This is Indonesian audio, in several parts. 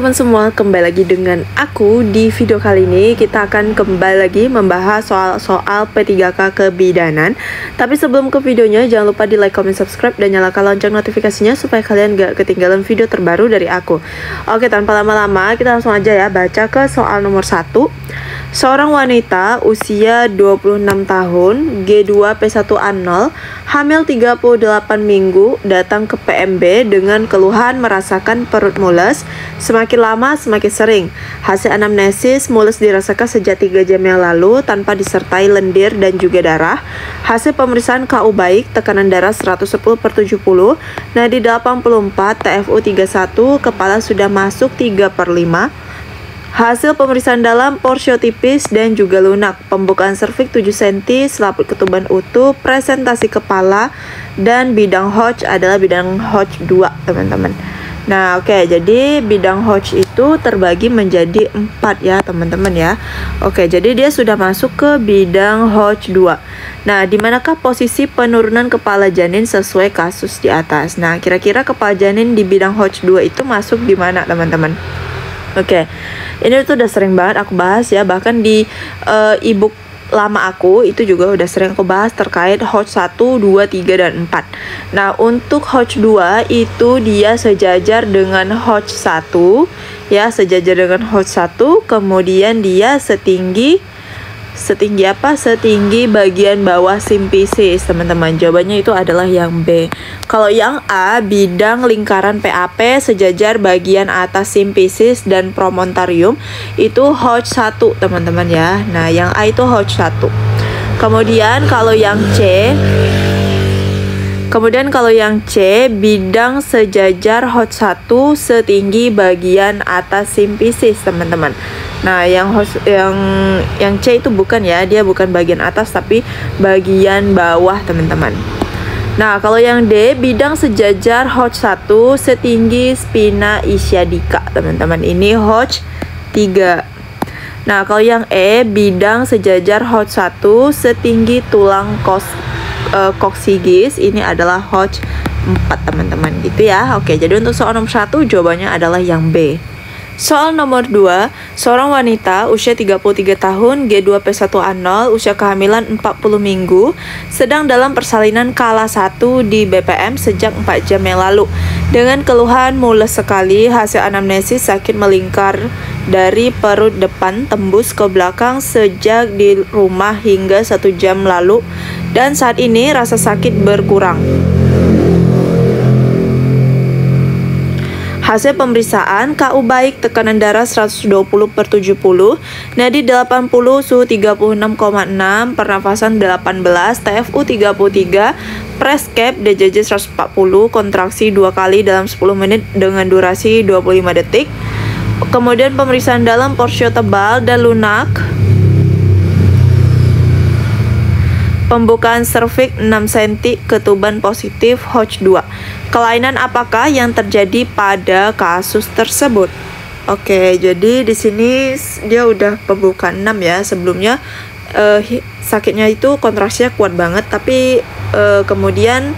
teman-teman semua, kembali lagi dengan aku. Di video kali ini kita akan kembali lagi membahas soal P3K kebidanan. Tapi sebelum ke videonya, jangan lupa di like, comment, subscribe, dan nyalakan lonceng notifikasinya supaya kalian gak ketinggalan video terbaru dari aku. Oke, tanpa lama-lama kita langsung aja ya baca ke soal nomor 1. Seorang wanita usia 26 tahun, G2P1A0, hamil 38 minggu, datang ke PMB dengan keluhan merasakan perut mules, semakin lama semakin sering. Hasil anamnesis, mules dirasakan sejak 3 jam yang lalu tanpa disertai lendir dan juga darah. Hasil pemeriksaan KU baik, tekanan darah 110/70, nadi 84, TFU 31, kepala sudah masuk 3/5. Hasil pemeriksaan dalam porsio tipis dan juga lunak, pembukaan serviks 7 cm, selaput ketuban utuh, presentasi kepala, dan bidang Hodge adalah bidang Hodge 2, teman-teman. Nah, oke, jadi bidang Hodge itu terbagi menjadi 4 ya, teman-teman ya. Oke, jadi dia sudah masuk ke bidang Hodge 2. Nah, di manakah posisi penurunan kepala janin sesuai kasus di atas? Nah, kira-kira kepala janin di bidang Hodge 2 itu masuk di mana, teman-teman? Oke, ini tuh udah sering banget aku bahas ya, bahkan di ebook lama aku itu juga udah sering aku bahas terkait Hodge 1, 2, 3, dan 4. Nah, untuk Hodge 2 itu dia sejajar dengan Hodge 1 ya, sejajar dengan Hodge 1, kemudian dia setinggi apa? Setinggi bagian bawah simpisis, teman-teman. Jawabannya itu adalah yang B. Kalau yang A, bidang lingkaran PAP sejajar bagian atas simpisis dan promontorium, itu Hodge 1, teman-teman ya. Nah, yang A itu Hodge 1. Kemudian kalau yang C, bidang sejajar Hodge 1 setinggi bagian atas simpisis, teman-teman. Nah, yang C itu bukan ya, dia bukan bagian atas tapi bagian bawah, teman-teman. Nah, kalau yang D, bidang sejajar Hodge 1 setinggi spina ischiadica, teman-teman. Ini Hodge 3. Nah, kalau yang E, bidang sejajar Hodge 1 setinggi tulang koksigis, ini adalah Hodge 4, teman-teman, gitu ya. Oke, jadi untuk soal nomor 1 jawabannya adalah yang B. Soal nomor 2, seorang wanita usia 33 tahun, G2P1A0, usia kehamilan 40 minggu, sedang dalam persalinan kala 1 di BPM sejak 4 jam yang lalu. Dengan keluhan mules sekali, hasil anamnesis sakit melingkar dari perut depan tembus ke belakang sejak di rumah hingga 1 jam lalu, dan saat ini rasa sakit berkurang. Hasil pemeriksaan KU baik, tekanan darah 120/70, nadi 80, suhu 36,6, pernafasan 18, TFU 33, press cap DJJ 140, kontraksi 2 kali dalam 10 menit dengan durasi 25 detik. Kemudian pemeriksaan dalam porsio tebal dan lunak, pembukaan serviks 6 cm, ketuban positif Hodge 2. Kelainan apakah yang terjadi pada kasus tersebut? Oke, jadi di sini dia udah pembukaan 6 ya. Sebelumnya sakitnya itu kontraksinya kuat banget, tapi kemudian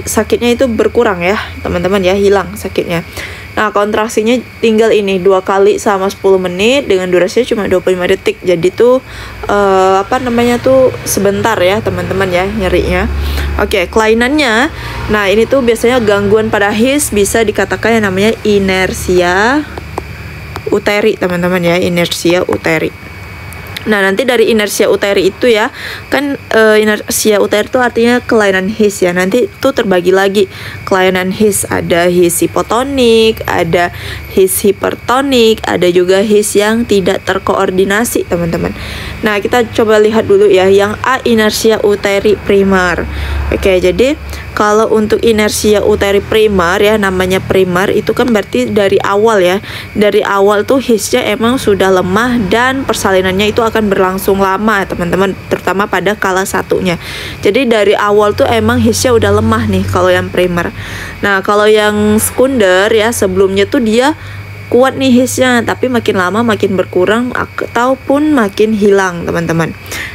sakitnya itu berkurang ya, teman-teman ya, hilang sakitnya. Nah, kontraksinya tinggal ini 2 kali sama 10 menit dengan durasinya cuma 25 detik. Jadi tuh sebentar ya, teman-teman ya, nyerinya. Oke, kelainannya. Nah, ini tuh biasanya gangguan pada his, bisa dikatakan yang namanya inersia uteri, teman-teman ya, inersia uteri. Nah, nanti dari inersia uteri itu ya, kan inersia uteri itu artinya kelainan his ya. Nanti itu terbagi lagi. Kelainan his, ada his hipotonik, ada his hipertonik, ada juga his yang tidak terkoordinasi, teman-teman. Nah, kita coba lihat dulu ya, yang A, inersia uteri primer. Oke, jadi kalau untuk inersia uteri primer ya, namanya primer itu kan berarti dari awal ya. Dari awal tuh hisnya emang sudah lemah dan persalinannya itu akan berlangsung lama, teman-teman, terutama pada kala satunya. Jadi dari awal tuh emang hisnya udah lemah nih kalau yang primer. Nah, kalau yang sekunder ya, sebelumnya tuh dia kuat nih hisnya, tapi makin lama makin berkurang ataupun makin hilang, teman-teman.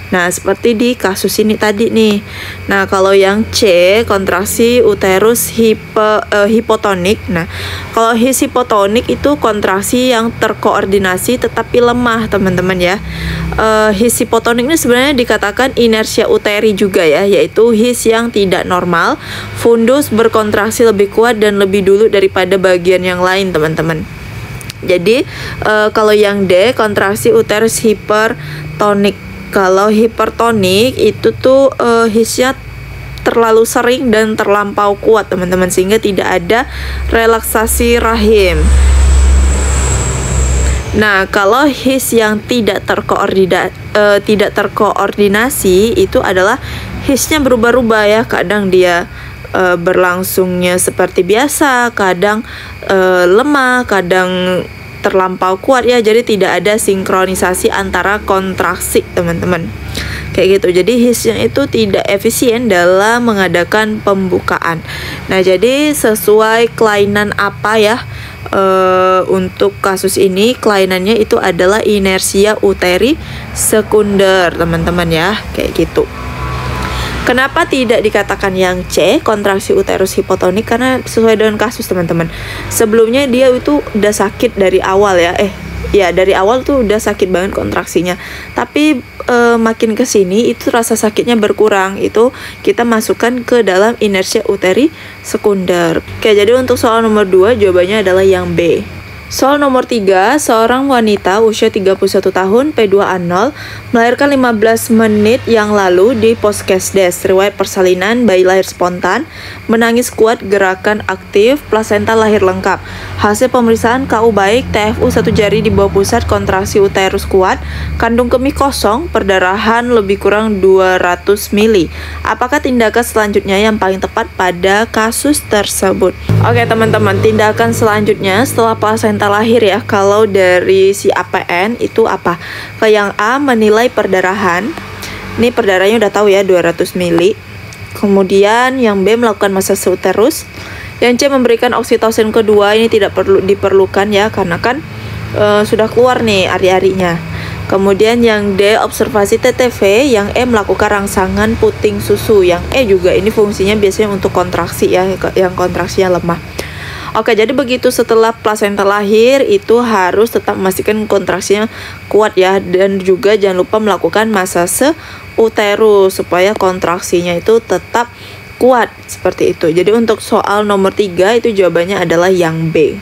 Nah, seperti di kasus ini tadi nih. Nah, kalau yang C, kontraksi uterus hipotonik. Nah, kalau hipotonik itu kontraksi yang terkoordinasi tetapi lemah, teman-teman ya. Hipotonik ini sebenarnya dikatakan inersia uteri juga ya, yaitu his yang tidak normal. Fundus berkontraksi lebih kuat dan lebih dulu daripada bagian yang lain, teman-teman. Jadi, kalau yang D, kontraksi uterus hipertonik. Kalau hipertonik itu tuh hisnya terlalu sering dan terlampau kuat, teman-teman, sehingga tidak ada relaksasi rahim. Nah, kalau his yang tidak terkoordinasi itu adalah hisnya berubah-ubah ya. Kadang dia berlangsungnya seperti biasa, kadang lemah, kadang terlampau kuat ya. Jadi tidak ada sinkronisasi antara kontraksi, teman-teman. Kayak gitu. Jadi hisnya itu tidak efisien dalam mengadakan pembukaan. Nah, jadi sesuai kelainan apa ya? Untuk kasus ini kelainannya itu adalah inersia uteri sekunder, teman-teman ya. Kayak gitu. Kenapa tidak dikatakan yang C, kontraksi uterus hipotonik? Karena sesuai dengan kasus, teman-teman. Sebelumnya dia itu udah sakit dari awal ya. Dari awal tuh udah sakit banget kontraksinya. Tapi makin kesini itu rasa sakitnya berkurang. Itu kita masukkan ke dalam inersia uteri sekunder. Oke, jadi untuk soal nomor 2 jawabannya adalah yang B. Soal nomor 3, seorang wanita usia 31 tahun P2A0 melahirkan 15 menit yang lalu di Puskesdes. Riwayat persalinan, bayi lahir spontan, menangis kuat, gerakan aktif, plasenta lahir lengkap. Hasil pemeriksaan KU baik, TFU 1 jari di bawah pusat, kontraksi uterus kuat, kandung kemih kosong, perdarahan lebih kurang 200 mili. Apakah tindakan selanjutnya yang paling tepat pada kasus tersebut? Oke, teman-teman, tindakan selanjutnya setelah plasenta lahir ya, kalau dari si APN itu apa? Ke yang A, menilai perdarahan. Ini perdarahannya udah tahu ya, 200 mili. Kemudian yang B, melakukan masase uterus. Yang C, memberikan oksitosin kedua. Ini tidak perlu diperlukan ya, karena kan sudah keluar nih ari-arinya. Kemudian yang D, observasi TTV. Yang E, melakukan rangsangan puting susu. Yang E juga ini fungsinya biasanya untuk kontraksi ya, yang kontraksinya lemah. Oke, jadi begitu setelah plasenta lahir itu harus tetap memastikan kontraksinya kuat ya, dan juga jangan lupa melakukan masase uterus supaya kontraksinya itu tetap kuat seperti itu. Jadi untuk soal nomor 3 itu jawabannya adalah yang B.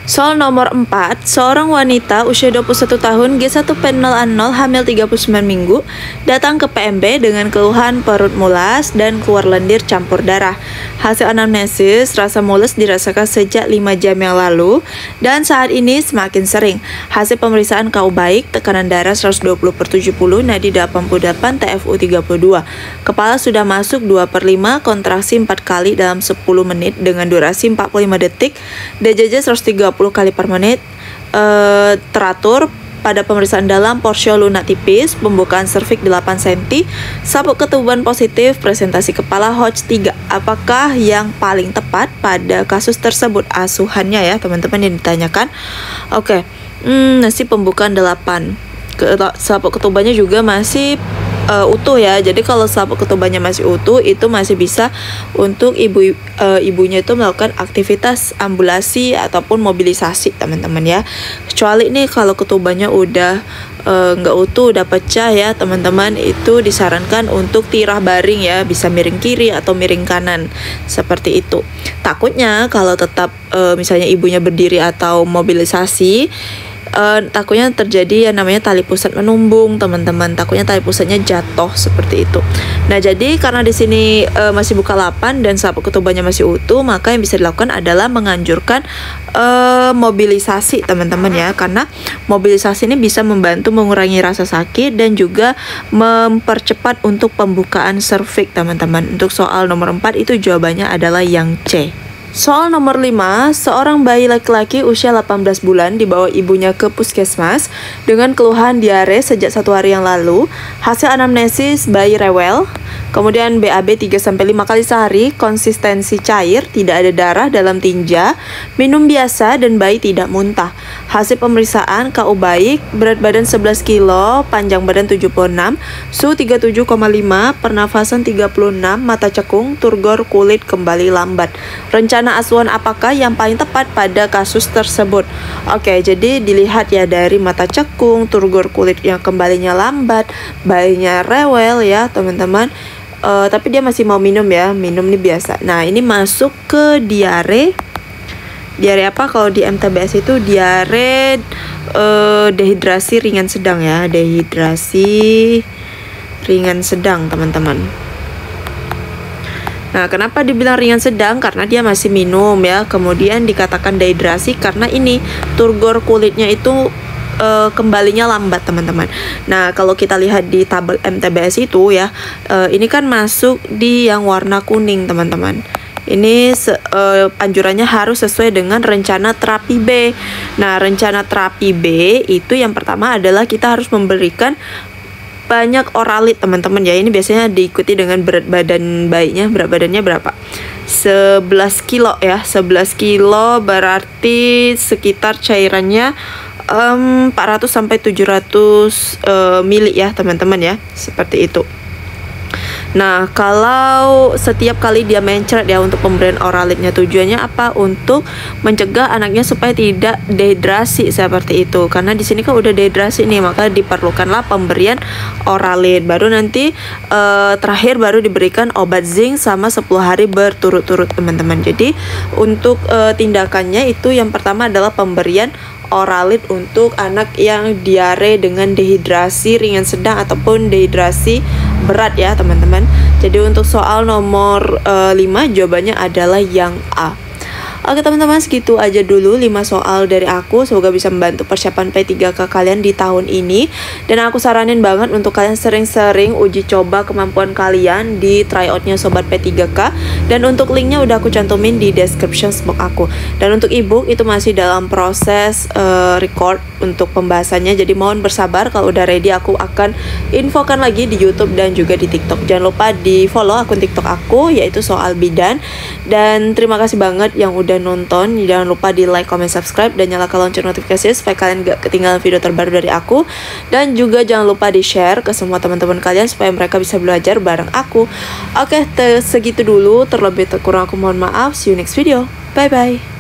Soal nomor 4, seorang wanita usia 21 tahun G1P0A0 hamil 39 minggu datang ke PMB dengan keluhan perut mulas dan keluar lendir campur darah. Hasil anamnesis, rasa mules dirasakan sejak 5 jam yang lalu dan saat ini semakin sering. Hasil pemeriksaan KU baik, tekanan darah 120/70, nadi 88, TFU 32. Kepala sudah masuk 2/5, kontraksi 4 kali dalam 10 menit dengan durasi 45 detik, DJJ 130 kali per menit, teratur. Pada pemeriksaan dalam, porsio lunak tipis, pembukaan serviks 8 cm, sabuk ketuban positif, presentasi kepala Hodge 3. Apakah yang paling tepat pada kasus tersebut? Asuhannya ya, teman-teman yang ditanyakan. Oke, nasi pembukaan 8. Sabuk ketubannya juga masih utuh ya. Jadi kalau sabuk ketubannya masih utuh, itu masih bisa untuk ibunya itu melakukan aktivitas ambulasi ataupun mobilisasi, teman-teman ya. Kecuali nih kalau ketubannya udah nggak utuh, udah pecah ya, teman-teman, itu disarankan untuk tirah baring ya, bisa miring kiri atau miring kanan seperti itu. Takutnya kalau tetap misalnya ibunya berdiri atau mobilisasi, takutnya terjadi yang namanya tali pusat menumbung, teman-teman. Takutnya tali pusatnya jatuh seperti itu. Nah, jadi karena di sini masih buka 8 dan sabuk ketubannya masih utuh, maka yang bisa dilakukan adalah menganjurkan mobilisasi, teman-teman ya, karena mobilisasi ini bisa membantu mengurangi rasa sakit dan juga mempercepat untuk pembukaan serviks, teman-teman. Untuk soal nomor 4 itu jawabannya adalah yang C. Soal nomor 5, seorang bayi laki-laki usia 18 bulan dibawa ibunya ke puskesmas dengan keluhan diare sejak 1 hari yang lalu. Hasil anamnesis, bayi rewel, Kemudian BAB 3-5 kali sehari, konsistensi cair, tidak ada darah dalam tinja, minum biasa dan bayi tidak muntah. Hasil pemeriksaan KU baik, berat badan 11 kilo, panjang badan 76, suhu 37,5, pernafasan 36, mata cekung, turgor kulit kembali lambat. Rencana asuhan apakah yang paling tepat pada kasus tersebut? Oke, jadi dilihat ya dari mata cekung, turgor kulit yang kembalinya lambat, bayinya rewel ya teman-teman. Tapi dia masih mau minum ya, minum nih biasa. Nah ini masuk ke diare. Diare apa kalau di MTBS itu? Diare dehidrasi ringan sedang ya, dehidrasi ringan sedang teman-teman. Nah kenapa dibilang ringan sedang? Karena dia masih minum ya. Kemudian dikatakan dehidrasi karena ini turgor kulitnya itu kembalinya lambat teman-teman. Nah kalau kita lihat di tabel MTBS itu ya, ini kan masuk di yang warna kuning teman-teman. Ini anjurannya harus sesuai dengan rencana terapi B. Nah rencana terapi B itu yang pertama adalah kita harus memberikan banyak oralit teman-teman ya. Ini biasanya diikuti dengan berat badan bayinya. Berat badannya berapa? 11 kilo ya. 11 kilo berarti sekitar cairannya 400 sampai 700 mili ya teman-teman ya, seperti itu. Nah kalau setiap kali dia mencret ya untuk pemberian oralitnya, tujuannya apa? Untuk mencegah anaknya supaya tidak dehidrasi seperti itu. Karena di sini kan udah dehidrasi nih, maka diperlukanlah pemberian oralit. Baru nanti terakhir baru diberikan obat zinc sama 10 hari berturut-turut teman-teman. Jadi untuk tindakannya itu yang pertama adalah pemberian oralit untuk anak yang diare dengan dehidrasi ringan sedang ataupun dehidrasi berat ya teman-teman. Jadi untuk soal nomor 5 jawabannya adalah yang A. Oke teman-teman, segitu aja dulu 5 soal dari aku. Semoga bisa membantu persiapan P3K kalian di tahun ini. Dan aku saranin banget untuk kalian sering-sering uji coba kemampuan kalian di tryoutnya Sobat P3K. Dan untuk linknya udah aku cantumin di description box aku. Dan untuk ebook itu masih dalam proses record untuk pembahasannya. Jadi mohon bersabar, kalau udah ready aku akan infokan lagi di YouTube dan juga di TikTok. Jangan lupa di follow akun TikTok aku, yaitu Soal Bidan. Dan terima kasih banget yang udah nonton. Jangan lupa di like, comment, subscribe, dan nyalakan lonceng notifikasi supaya kalian gak ketinggalan video terbaru dari aku. Dan juga jangan lupa di share ke semua teman-teman kalian supaya mereka bisa belajar bareng aku. Oke, segitu dulu. Terlebih kurang aku mohon maaf. See you next video. Bye bye.